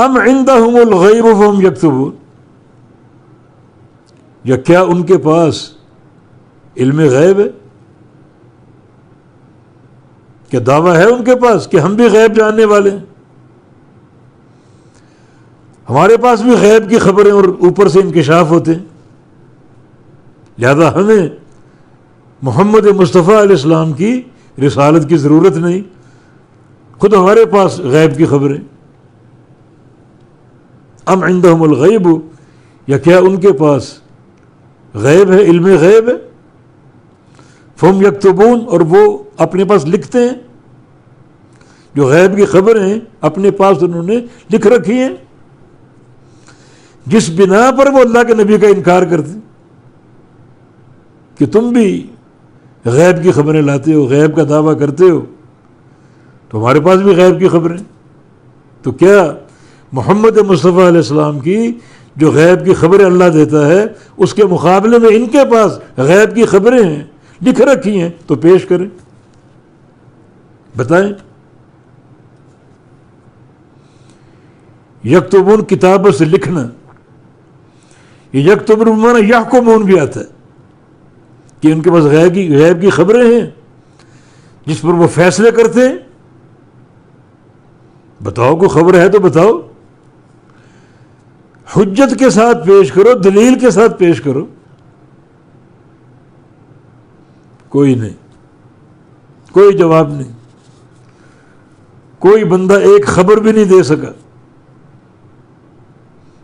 ام عندهم الغیب فہم یکتبون، یا کیا ان کے پاس علم غیب ہے؟ کیا دعویٰ ہے ان کے پاس کہ ہم بھی غیب جاننے والے ہیں؟ ہمارے پاس بھی غیب کی خبریں اور اوپر سے انکشاف ہوتے ہیں، لہذا ہمیں محمد مصطفیٰ علیہ السلام کی رسالت کی ضرورت نہیں، خود ہمارے پاس غیب کی خبریں۔ ام عندهم الغیب، یا کیا ان کے پاس غیب ہے، علم غیب ہے؟ فہم یکتبون، اور وہ اپنے پاس لکھتے ہیں، جو غیب کی خبریں ہیں اپنے پاس انہوں نے لکھ رکھی ہیں، جس بنا پر وہ اللہ کے نبی کا انکار کرتے ہیں کہ تم بھی غیب کی خبریں لاتے ہو، غیب کا دعویٰ کرتے ہو، تو ہمارے پاس بھی غیب کی خبریں۔ تو کیا محمد مصطفیٰ علیہ السلام کی جو غیب کی خبریں اللہ دیتا ہے اس کے مقابلے میں ان کے پاس غیب کی خبریں ہیں، لکھ رکھی ہیں، تو پیش کریں، بتائیں۔ یکتبون کتابت سے لکھنا، یہ یکتبون معنی یحکمون بھی آتا ہے کہ ان کے پاس غیب کی خبریں ہیں جس پر وہ فیصلے کرتے ہیں۔ بتاؤ کوئی خبر ہے تو بتاؤ، حجت کے ساتھ پیش کرو، دلیل کے ساتھ پیش کرو۔ کوئی نہیں، کوئی جواب نہیں، کوئی بندہ ایک خبر بھی نہیں دے سکا۔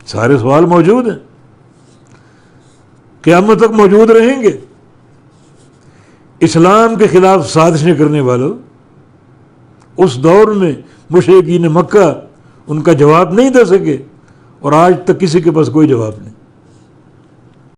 سارے سوال موجود ہیں، قیامت تک موجود رہیں گے۔ اسلام کے خلاف سازشیں کرنے والوں اس دور میں مشرکین مکہ ان کا جواب نہیں دے سکے، اور آج تک کسی کے پاس کوئی جواب نہیں۔